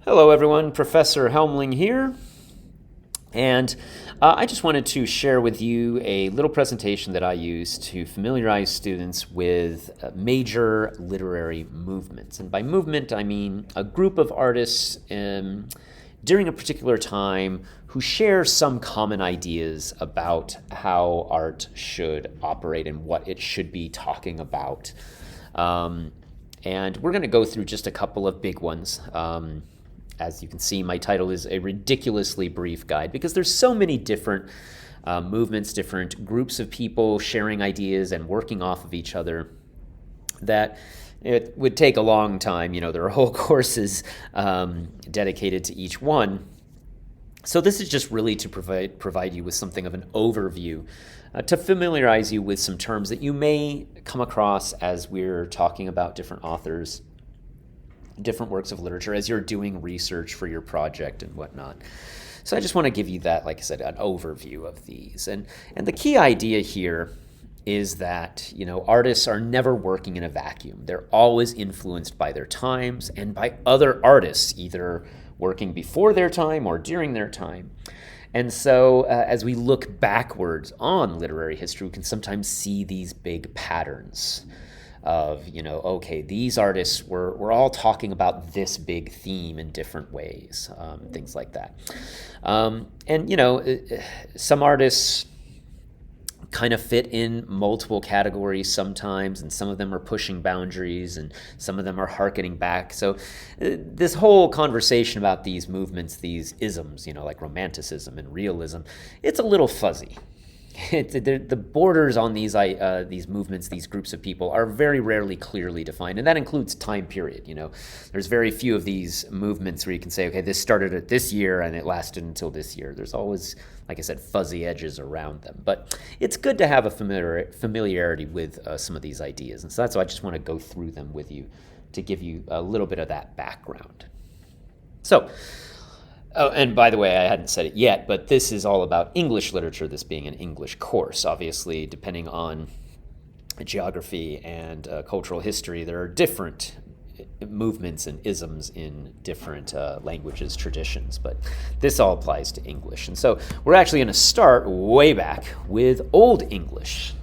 Hello everyone, Professor Helmling here, and I just wanted to share with you a little presentation that I use to familiarize students with major literary movements. And by movement, I mean a group of artists during a particular time who share some common ideas about how art should operate and what it should be talking about. And we're going to go through just a couple of big ones. As you can see, my title is a ridiculously brief guide because there's so many different movements, different groups of people sharing ideas and working off of each other that it would take a long time. You know, there are whole courses dedicated to each one. So this is just really to provide you with something of an overview, to familiarize you with some terms that you may come across as we're talking about different authors, different works of literature, as you're doing research for your project and whatnot. So I just want to give you that, like I said, an overview of these. And the key idea here is that, you know, artists are never working in a vacuum. They're always influenced by their times and by other artists, either working before their time or during their time. And so as we look backwards on literary history, we can sometimes see these big patterns of, you know, okay, these artists were all talking about this big theme in different ways, things like that. And, you know, some artists kind of fit in multiple categories sometimes, and some of them are pushing boundaries, and some of them are hearkening back. So this whole conversation about these movements, these isms, you know, like Romanticism and Realism, it's a little fuzzy. The borders on these movements, these groups of people, are very rarely clearly defined, and that includes time period. You know, there's very few of these movements where you can say, okay, this started at this year and it lasted until this year. There's always, like I said, fuzzy edges around them. But it's good to have a familiarity with some of these ideas, and so that's why I just want to go through them with you to give you a little bit of that background. So. Oh, and by the way, I hadn't said it yet, but this is all about English literature, this being an English course. Obviously, depending on geography and cultural history, there are different movements and isms in different languages, traditions, but this all applies to English. And so we're actually going to start way back with Old English,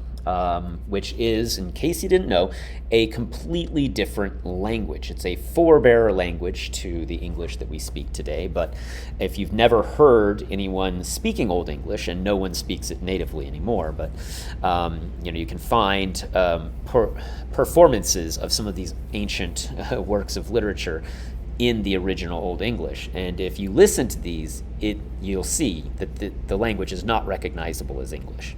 which is, in case you didn't know, a completely different language. It's a forebearer language to the English that we speak today, but if you've never heard anyone speaking Old English, and no one speaks it natively anymore, but you know, you can find performances of some of these ancient works of literature in the original Old English, and if you listen to these, you'll see that the language is not recognizable as English.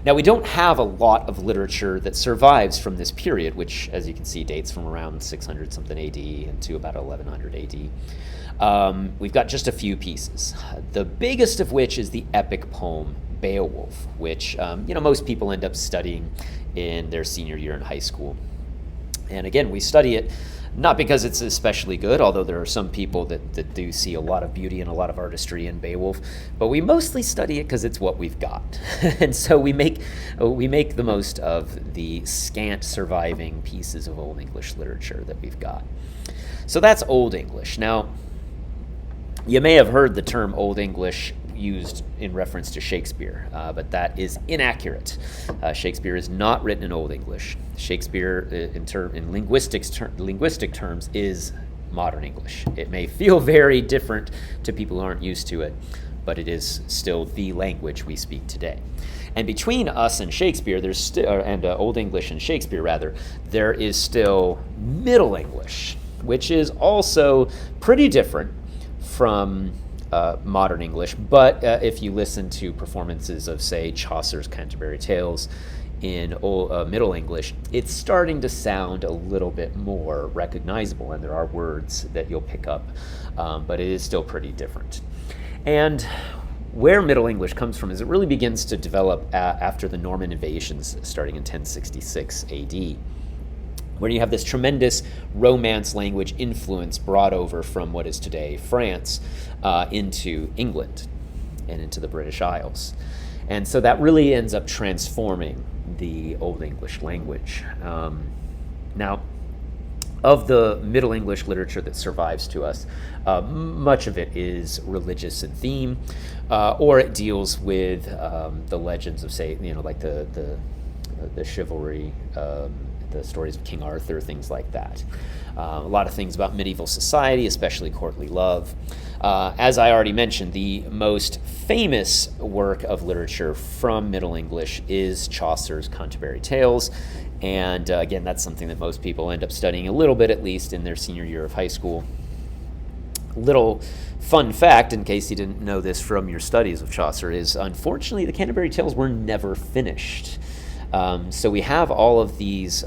Now, we don't have a lot of literature that survives from this period, which, as you can see, dates from around 600 something AD into about 1100 AD. We've got just a few pieces, the biggest of which is the epic poem Beowulf, which you know, most people end up studying in their senior year in high school. And again, we study it not because it's especially good, although there are some people that do see a lot of beauty and a lot of artistry in Beowulf, but we mostly study it because it's what we've got. And so we make the most of the scant surviving pieces of Old English literature that we've got. So that's Old English. Now, you may have heard the term Old English used in reference to Shakespeare, but that is inaccurate. Shakespeare is not written in Old English. Shakespeare, in linguistic terms, is modern English. It may feel very different to people who aren't used to it, but it is still the language we speak today. And between us and Shakespeare, there's still, and Old English and Shakespeare rather, there is still Middle English, which is also pretty different from modern English, but if you listen to performances of, say, Chaucer's Canterbury Tales in Middle English, it's starting to sound a little bit more recognizable, and there are words that you'll pick up, but it is still pretty different. And where Middle English comes from is it really begins to develop after the Norman invasions starting in 1066 AD. Where you have this tremendous Romance language influence brought over from what is today France into England and into the British Isles. And so that really ends up transforming the Old English language. Now, of the Middle English literature that survives to us, much of it is religious in theme, or it deals with the legends of, say, like the chivalry, the stories of King Arthur, things like that. A lot of things about medieval society, especially courtly love. As I already mentioned, the most famous work of literature from Middle English is Chaucer's Canterbury Tales. And again, that's something that most people end up studying a little bit, at least in their senior year of high school. Little fun fact, in case you didn't know this from your studies of Chaucer, is unfortunately the Canterbury Tales were never finished. So we have all of these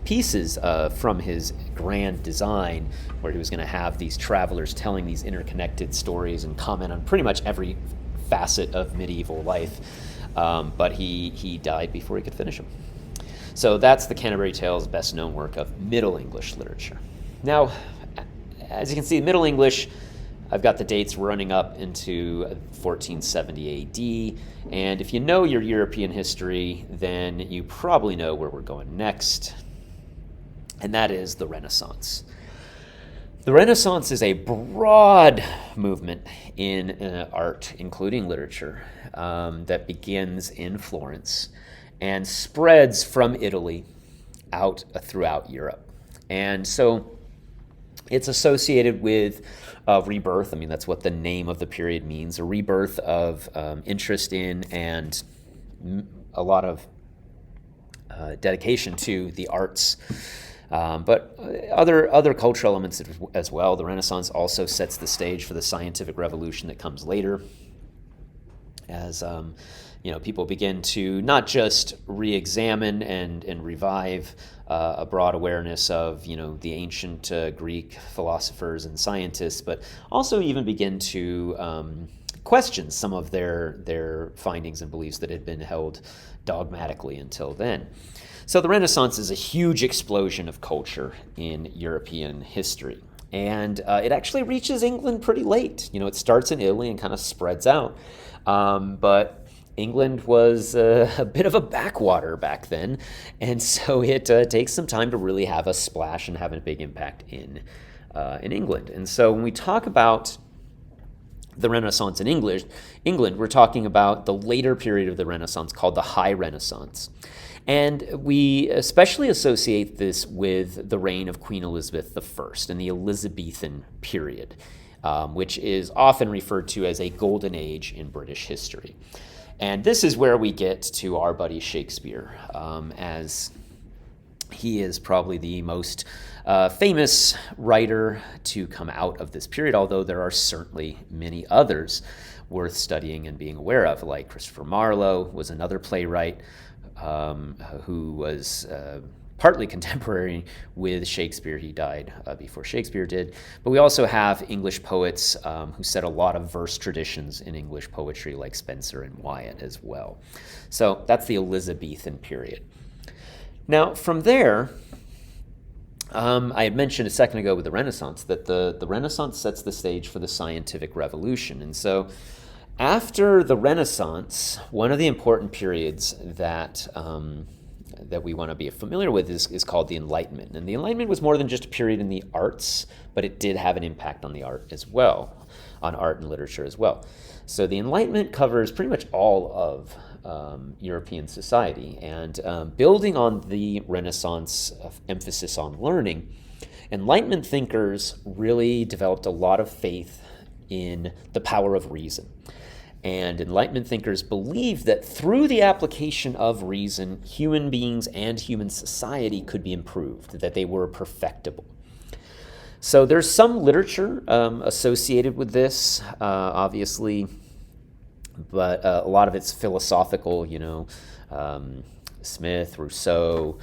pieces from his grand design, where he was going to have these travelers telling these interconnected stories and comment on pretty much every facet of medieval life, but he died before he could finish them. So that's the Canterbury Tales, best known work of Middle English literature. Now, as you can see, Middle English, I've got the dates running up into 1470 AD, and if you know your European history, then you probably know where we're going next, and that is the Renaissance. The Renaissance is a broad movement in art, including literature, that begins in Florence and spreads from Italy out throughout Europe. And so it's associated with rebirth. I mean, that's what the name of the period means, a rebirth of interest in and a lot of dedication to the arts, but other cultural elements as well. The Renaissance also sets the stage for the scientific revolution that comes later, as people begin to not just re-examine and revive a broad awareness of the ancient Greek philosophers and scientists, but also even begin to question some of their findings and beliefs that had been held dogmatically until then. So the Renaissance is a huge explosion of culture in European history. And it actually reaches England pretty late. It starts in Italy and kind of spreads out. But England was a bit of a backwater back then, and so it takes some time to really have a splash and have a big impact in England. And so when we talk about the Renaissance in England, we're talking about the later period of the Renaissance called the High Renaissance. And we especially associate this with the reign of Queen Elizabeth I and the Elizabethan period, which is often referred to as a golden age in British history. And this is where we get to our buddy Shakespeare, as he is probably the most famous writer to come out of this period, although there are certainly many others worth studying and being aware of, like Christopher Marlowe was another playwright who was partly contemporary with Shakespeare. He died before Shakespeare did. But we also have English poets who set a lot of verse traditions in English poetry, like Spenser and Wyatt as well. So that's the Elizabethan period. Now, from there, I had mentioned a second ago with the Renaissance that the Renaissance sets the stage for the scientific revolution. And so after the Renaissance, one of the important periods that we want to be familiar with is called the Enlightenment. And the Enlightenment was more than just a period in the arts, but it did have an impact on the art as well, on art and literature as well. So the Enlightenment covers pretty much all of European society. And building on the Renaissance emphasis on learning, Enlightenment thinkers really developed a lot of faith in the power of reason. And Enlightenment thinkers believed that through the application of reason, human beings and human society could be improved, that they were perfectible. So there's some literature associated with this, obviously, but a lot of it's philosophical, Smith, Rousseau,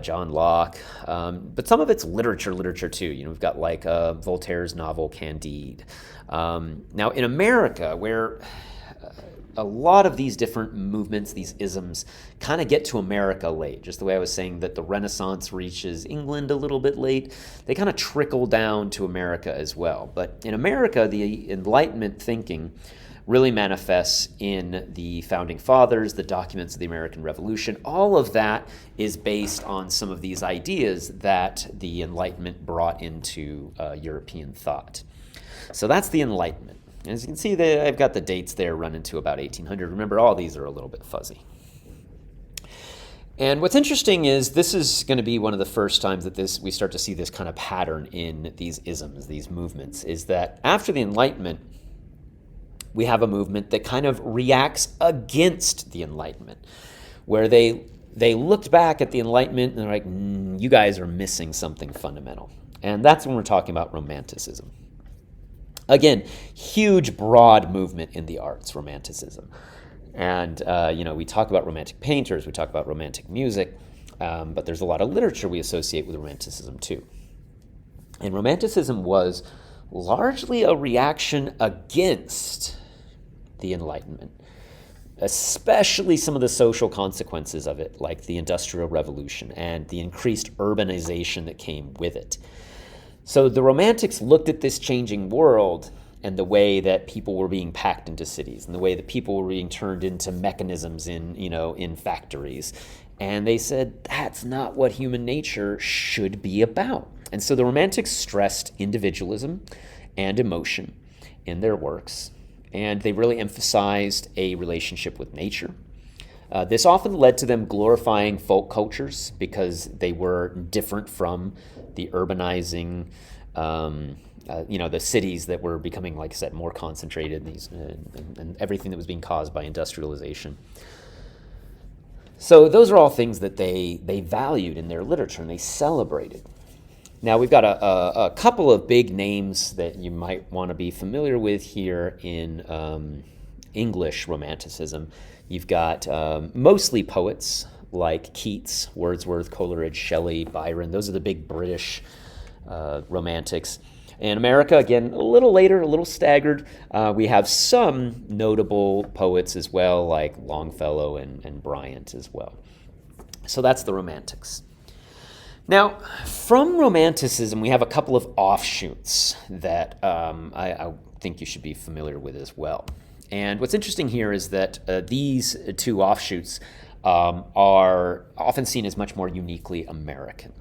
John Locke, but some of it's literature too. We've got like Voltaire's novel Candide. Now in America, where a lot of these different movements, these isms, kind of get to America late, just the way I was saying that the Renaissance reaches England a little bit late, they kind of trickle down to America as well. But in America, the Enlightenment thinking really manifests in the Founding Fathers, the documents of the American Revolution. All of that is based on some of these ideas that the Enlightenment brought into European thought. So that's the Enlightenment. As you can see, I've got the dates there running to about 1800. Remember, all these are a little bit fuzzy. And what's interesting is this is going to be one of the first times that we start to see this kind of pattern in these isms, these movements, is that after the Enlightenment, we have a movement that kind of reacts against the Enlightenment, where they looked back at the Enlightenment and they're like, you guys are missing something fundamental. And that's when we're talking about Romanticism. Again, huge, broad movement in the arts, Romanticism. And, we talk about Romantic painters, we talk about Romantic music, but there's a lot of literature we associate with Romanticism too. And Romanticism was largely a reaction against the Enlightenment, especially some of the social consequences of it, like the Industrial Revolution and the increased urbanization that came with it. So the Romantics looked at this changing world and the way that people were being packed into cities and the way that people were being turned into mechanisms in factories. And they said, that's not what human nature should be about. And so the Romantics stressed individualism and emotion in their works. And they really emphasized a relationship with nature. This often led to them glorifying folk cultures because they were different from the urbanizing, the cities that were becoming, like I said, more concentrated, and everything that was being caused by industrialization. So those are all things that they valued in their literature and they celebrated. Now we've got a couple of big names that you might want to be familiar with here in English Romanticism. You've got mostly poets like Keats, Wordsworth, Coleridge, Shelley, Byron. Those are the big British Romantics. In America, again, a little later, a little staggered. We have some notable poets as well, like Longfellow and Bryant as well. So that's the Romantics. Now, from Romanticism, we have a couple of offshoots that I think you should be familiar with as well. And what's interesting here is that these two offshoots are often seen as much more uniquely American.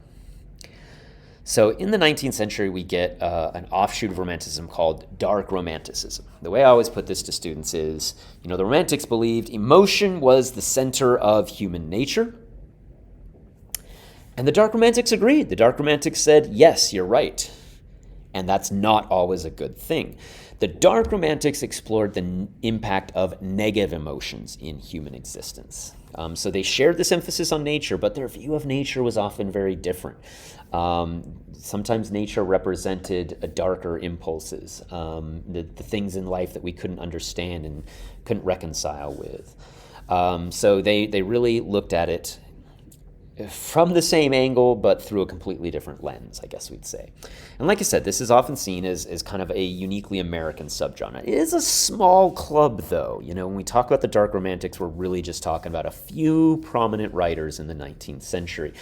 So in the 19th century, we get an offshoot of Romanticism called Dark Romanticism. The way I always put this to students is, the Romantics believed emotion was the center of human nature. And the Dark Romantics agreed. The Dark Romantics said, yes, you're right. And that's not always a good thing. The Dark Romantics explored the impact of negative emotions in human existence. So they shared this emphasis on nature, but their view of nature was often very different. Sometimes nature represented darker impulses, the things in life that we couldn't understand and couldn't reconcile with. So they really looked at it from the same angle, but through a completely different lens, I guess we'd say. And like I said, this is often seen as kind of a uniquely American subgenre. It is a small club, though. When we talk about the Dark Romantics, we're really just talking about a few prominent writers in the 19th century.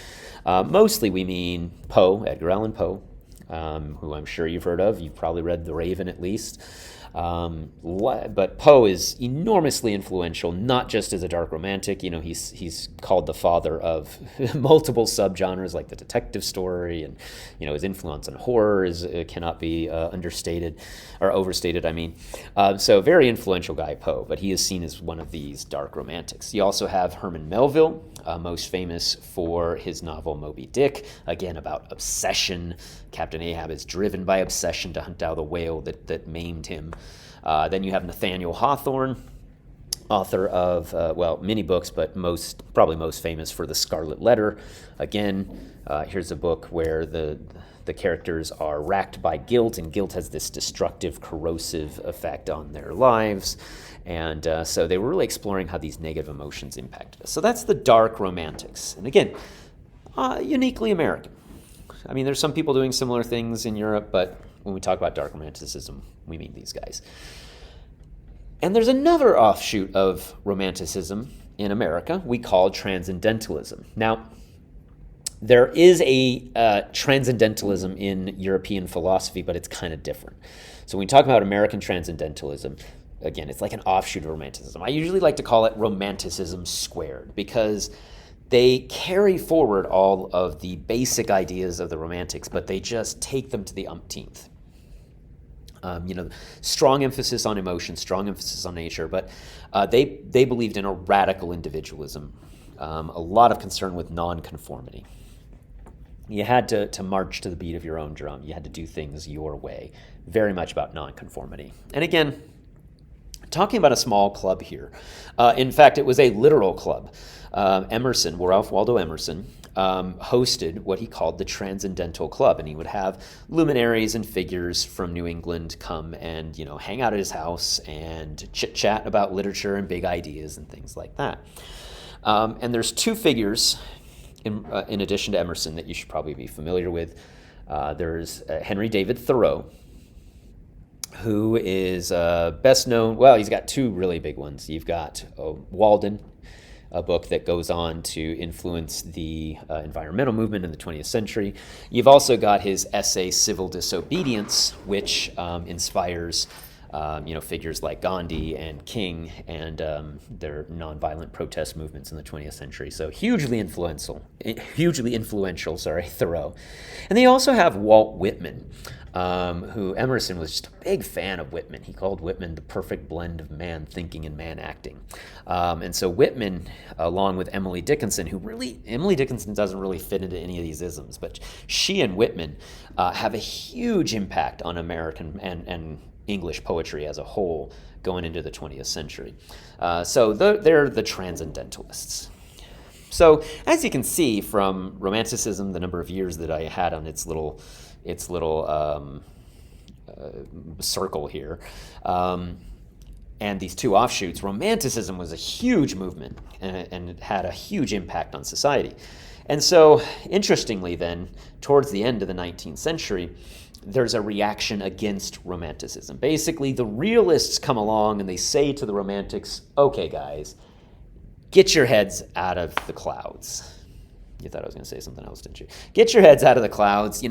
Mostly we mean Poe, Edgar Allan Poe, who I'm sure you've heard of. You've probably read The Raven at least. But Poe is enormously influential, not just as a dark romantic. He's called the father of multiple subgenres like the detective story, and his influence on horror cannot be understated or overstated. So very influential guy, Poe, but he is seen as one of these dark romantics. You also have Herman Melville, most famous for his novel Moby Dick, again about obsession. Captain Ahab is driven by obsession to hunt down the whale that maimed him. Then you have Nathaniel Hawthorne, author of, many books, but probably most famous for The Scarlet Letter. Again, here's a book where the characters are racked by guilt, and guilt has this destructive, corrosive effect on their lives. And so they were really exploring how these negative emotions impacted us. So that's the Dark Romantics. And again, uniquely American. There's some people doing similar things in Europe, but when we talk about Dark Romanticism, we mean these guys. And there's another offshoot of Romanticism in America we call Transcendentalism. Now, there is a Transcendentalism in European philosophy, but it's kind of different. So when we talk about American Transcendentalism, again, it's like an offshoot of Romanticism. I usually like to call it Romanticism squared, because they carry forward all of the basic ideas of the Romantics, but they just take them to the umpteenth. Strong emphasis on emotion, strong emphasis on nature, but they believed in a radical individualism, a lot of concern with nonconformity. You had to march to the beat of your own drum. You had to do things your way. Very much about nonconformity. And again, talking about a small club here. In fact, it was a literal club. Emerson, Ralph Waldo Emerson, hosted what he called the Transcendental Club, and he would have luminaries and figures from New England come and hang out at his house and chit-chat about literature and big ideas and things like that. And there's two figures in addition to Emerson that you should probably be familiar with. There's Henry David Thoreau, who is best known. Well, he's got two really big ones. You've got Walden, a book that goes on to influence the environmental movement in the 20th century. You've also got his essay Civil Disobedience, which inspires figures like Gandhi and King and their nonviolent protest movements in the 20th century. So hugely influential, Thoreau. And they also have Walt Whitman, who Emerson was just a big fan of Whitman. He called Whitman the perfect blend of man thinking and man acting. And so Whitman, along with Emily Dickinson, Emily Dickinson doesn't really fit into any of these isms, but she and Whitman have a huge impact on American and English poetry as a whole going into the 20th century. So they're the Transcendentalists. So as you can see from Romanticism, the number of years that I had on its little circle here, and these two offshoots, Romanticism was a huge movement, and it had a huge impact on society. And so, interestingly then, towards the end of the 19th century, there's a reaction against Romanticism. Basically, the realists come along and they say to the Romantics, okay, guys, get your heads out of the clouds. You thought I was going to say something else, didn't you? Get your heads out of the clouds.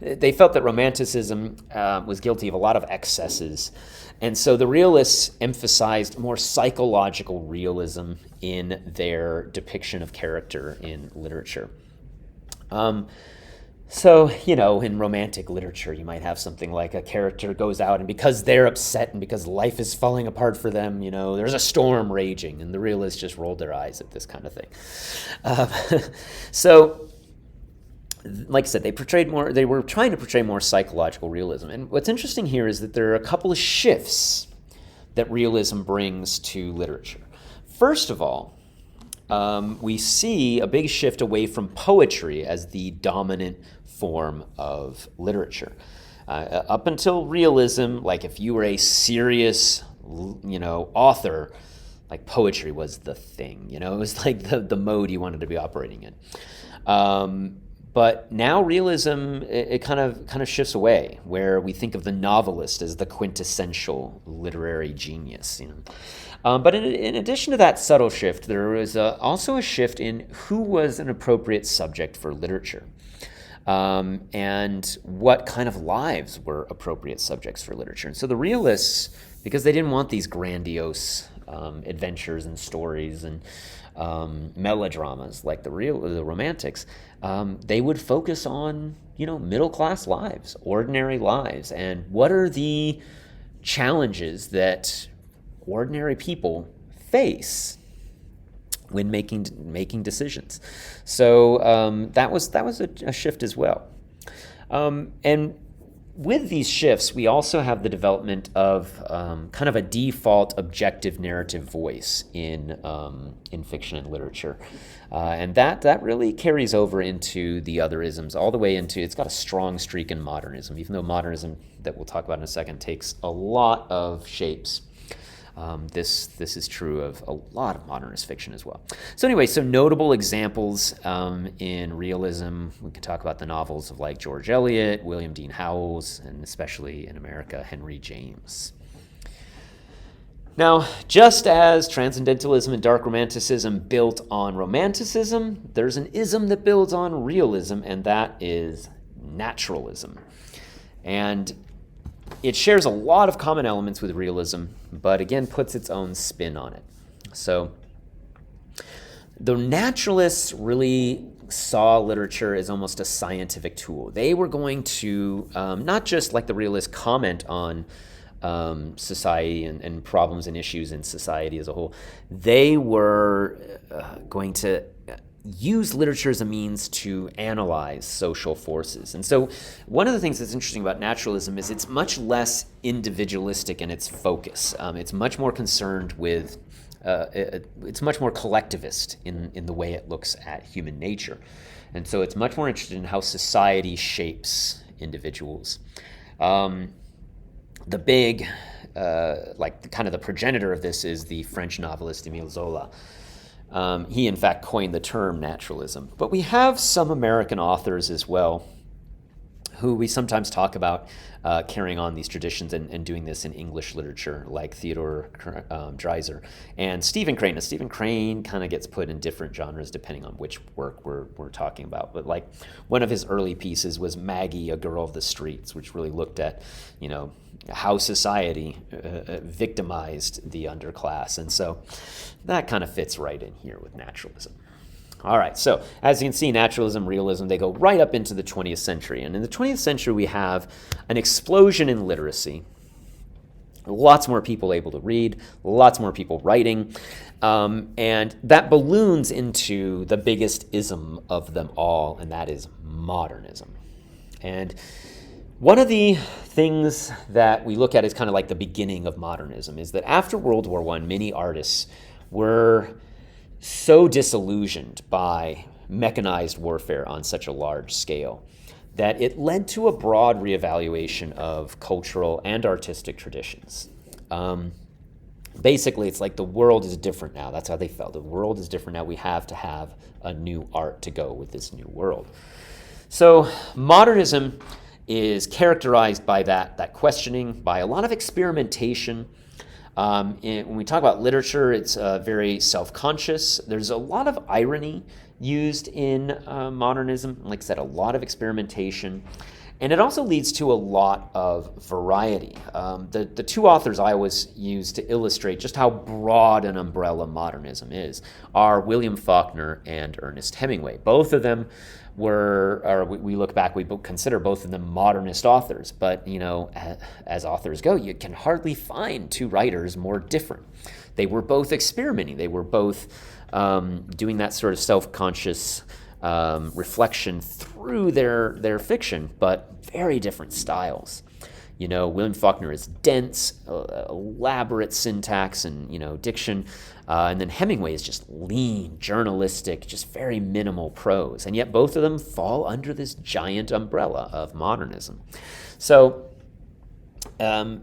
They felt that Romanticism was guilty of a lot of excesses. And so the realists emphasized more psychological realism in their depiction of character in literature. So, in romantic literature, you might have something like a character goes out, and because they're upset and because life is falling apart for them, there's a storm raging, and the realists just rolled their eyes at this kind of thing. So, like I said, they were trying to portray more psychological realism. And what's interesting here is that there are a couple of shifts that realism brings to literature. First of all, we see a big shift away from poetry as the dominant form of literature. Up until realism, like if you were a serious, author, like poetry was the thing. It was like the mode you wanted to be operating in. But now realism, it kind of shifts away, where we think of the novelist as the quintessential literary genius. But in addition to that subtle shift, there was also a shift in who was an appropriate subject for literature, and what kind of lives were appropriate subjects for literature. And so the realists, because they didn't want these grandiose adventures and stories and melodramas like the Romantics, they would focus on middle-class lives, ordinary lives, and what are the challenges that ordinary people face when making decisions. So that was a shift as well. And with these shifts, we also have the development of kind of a default objective narrative voice in fiction and literature. And that really carries over into the other isms, all the way into, it's got a strong streak in modernism, even though modernism, that we'll talk about in a second, takes a lot of shapes. This is true of a lot of modernist fiction as well. So anyway, notable examples in realism, we could talk about the novels of like George Eliot, William Dean Howells, and especially in America, Henry James. Now, just as Transcendentalism and Dark Romanticism built on Romanticism, there's an ism that builds on realism, and that is Naturalism. And it shares a lot of common elements with realism, but again puts its own spin on it. So the naturalists really saw literature as almost a scientific tool. They were going to not just like the realists comment on society and problems and issues in society as a whole. They were going to use literature as a means to analyze social forces. And so one of the things that's interesting about naturalism is it's much less individualistic in its focus. It's much more concerned with, it's much more collectivist in the way it looks at human nature. And so it's much more interested in how society shapes individuals. The big, kind of the progenitor of this is the French novelist Émile Zola. He, in fact, coined the term naturalism. But we have some American authors as well who we sometimes talk about carrying on these traditions and doing this in English literature, like Theodore Dreiser and Stephen Crane. Now, Stephen Crane kind of gets put in different genres depending on which work we're talking about. But like one of his early pieces was Maggie, a Girl of the Streets, which really looked at, how society victimized the underclass. And so that kind of fits right in here with naturalism. All right, so as you can see, naturalism, realism, they go right up into the 20th century. And in the 20th century, we have an explosion in literacy. Lots more people able to read, lots more people writing, and that balloons into the biggest ism of them all, and that is modernism. And one of the things that we look at as kind of like the beginning of modernism is that after World War I, many artists were so disillusioned by mechanized warfare on such a large scale that it led to a broad reevaluation of cultural and artistic traditions. Basically, it's like the world is different now. That's how they felt. The world is different now. We have to have a new art to go with this new world. So modernism is characterized by that questioning, by a lot of experimentation. When we talk about literature, it's very self-conscious. There's a lot of irony used in modernism. Like I said, a lot of experimentation. And it also leads to a lot of variety. The two authors I always use to illustrate just how broad an umbrella modernism is are William Faulkner and Ernest Hemingway. Both of them we look back, we consider both of them modernist authors, but as authors go, you can hardly find two writers more different. They were both experimenting. They were both doing that sort of self-conscious reflection through their fiction, but very different styles. William Faulkner is dense, elaborate syntax and diction, and then Hemingway is just lean, journalistic, just very minimal prose. And yet both of them fall under this giant umbrella of modernism. So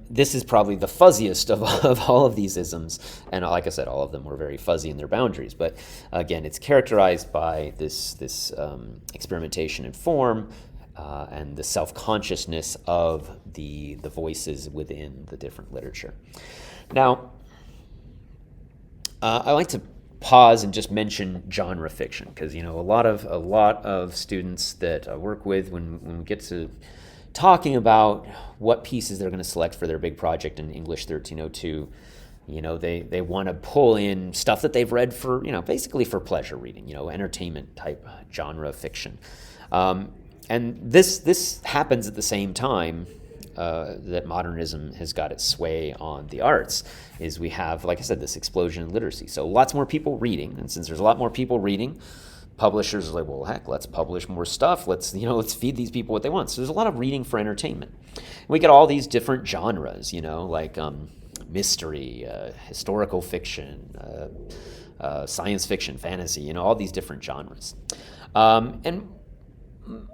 this is probably the fuzziest of all of these isms. And like I said, all of them were very fuzzy in their boundaries. But again, it's characterized by this experimentation in form, and the self-consciousness of the voices within the different literature. Now, I like to pause and just mention genre fiction because a lot of students that I work with, when we get to talking about what pieces they're going to select for their big project in English 1302, they want to pull in stuff that they've read for basically for pleasure reading, entertainment type genre fiction. And this happens at the same time that modernism has got its sway on the arts, is we have, like I said, this explosion in literacy. So lots more people reading, and since there's a lot more people reading, publishers are like, well, heck, let's publish more stuff. Let's feed these people what they want. So there's a lot of reading for entertainment. And we get all these different genres, like mystery, historical fiction, science fiction, fantasy, all these different genres. And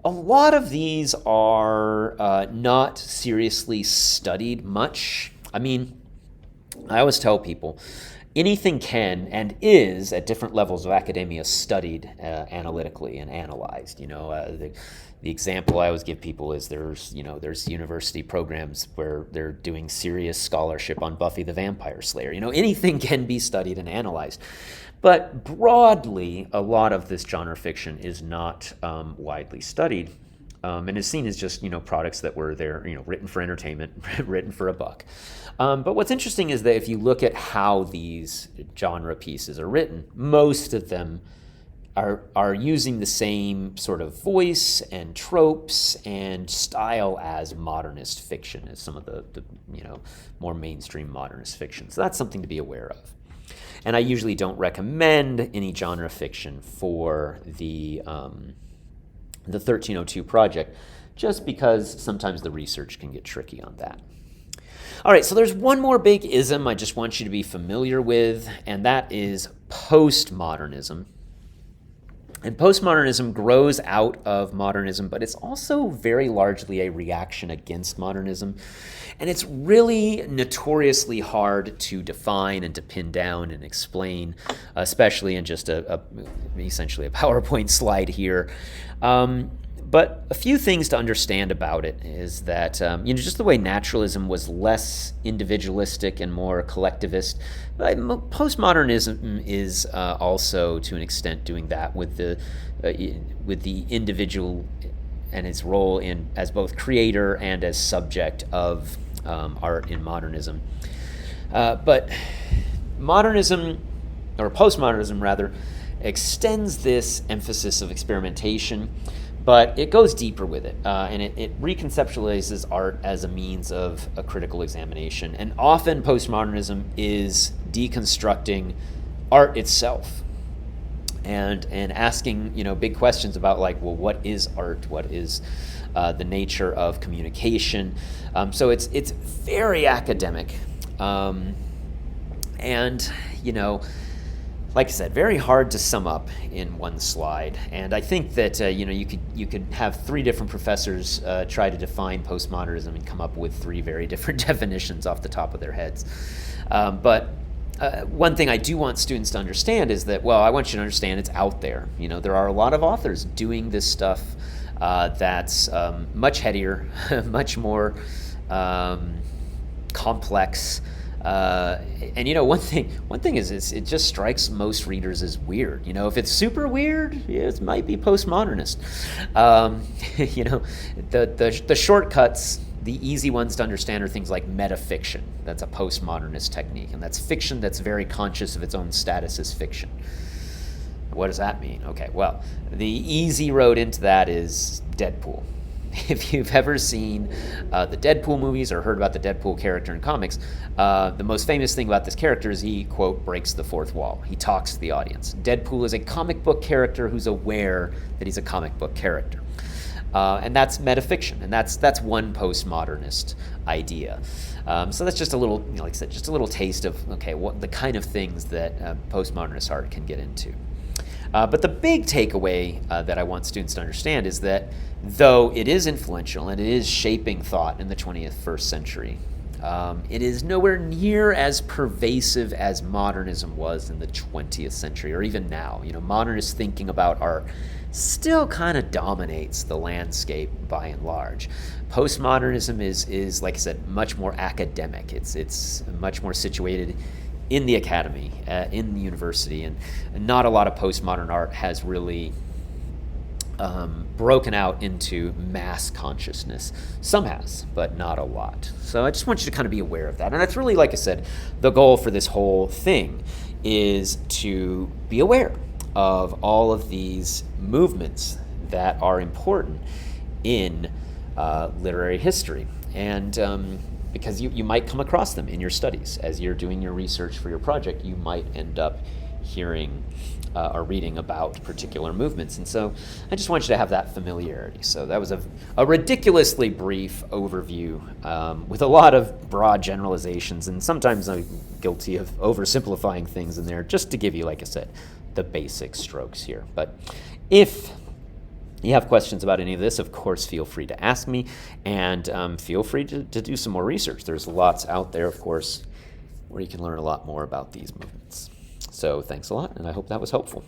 a lot of these are not seriously studied much. I mean, I always tell people, anything can and is at different levels of academia studied analytically and analyzed. The example I always give people is there's university programs where they're doing serious scholarship on Buffy the Vampire Slayer. Anything can be studied and analyzed. But broadly, a lot of this genre fiction is not widely studied. and is seen as just, products that were there, written for entertainment, written for a buck. But what's interesting is that if you look at how these genre pieces are written, most of them are using the same sort of voice and tropes and style as modernist fiction, as some of the more mainstream modernist fiction. So that's something to be aware of. And I usually don't recommend any genre fiction for the 1302 project, just because sometimes the research can get tricky on that. All right, so there's one more big ism I just want you to be familiar with, and that is postmodernism. And postmodernism grows out of modernism, but it's also very largely a reaction against modernism. And it's really notoriously hard to define and to pin down and explain, especially in just essentially a PowerPoint slide here. But a few things to understand about it is that, just the way naturalism was less individualistic and more collectivist, postmodernism is also, to an extent, doing that with the individual and its role as both creator and as subject of art in modernism. But modernism, or postmodernism rather, extends this emphasis of experimentation, but it goes deeper with it, and it reconceptualizes art as a means of a critical examination. And often postmodernism is deconstructing art itself and asking big questions about, like, well, what is art? What is the nature of communication? So it's very academic, and like I said, very hard to sum up in one slide. And I think that you could have three different professors try to define postmodernism and come up with three very different definitions off the top of their heads. But one thing I do want students to understand is that, well, I want you to understand it's out there. There are a lot of authors doing this stuff that's much headier, much more complex. And one thing is it just strikes most readers as weird. If it's super weird, it might be postmodernist. The shortcuts, the easy ones to understand, are things like metafiction. That's a postmodernist technique, and that's fiction that's very conscious of its own status as fiction. What does that mean? Okay, well, the easy road into that is Deadpool. If you've ever seen the Deadpool movies or heard about the Deadpool character in comics, the most famous thing about this character is he, quote, breaks the fourth wall. He talks to the audience. Deadpool is a comic book character who's aware that he's a comic book character. And that's metafiction, and that's one postmodernist idea. So that's just a little, like I said, just a little taste of, what the kind of things that postmodernist art can get into. But the big takeaway that I want students to understand is that though it is influential and it is shaping thought in the 21st century, it is nowhere near as pervasive as modernism was in the 20th century, or even now. Modernist thinking about art still kind of dominates the landscape by and large. Postmodernism is, like I said, much more academic. It's much more situated in the academy, in the university, and not a lot of postmodern art has really broken out into mass consciousness. Some has, but not a lot. So I just want you to kind of be aware of that. And that's really, like I said, the goal for this whole thing is to be aware of all of these movements that are important in literary history. And because you might come across them in your studies. As you're doing your research for your project, you might end up hearing or reading about particular movements. And so I just want you to have that familiarity. So that was a ridiculously brief overview with a lot of broad generalizations, and sometimes I'm guilty of oversimplifying things in there just to give you, like I said, the basic strokes here. But if you have questions about any of this, of course, feel free to ask me, and feel free to do some more research. There's lots out there, of course, where you can learn a lot more about these movements. So thanks a lot, and I hope that was helpful.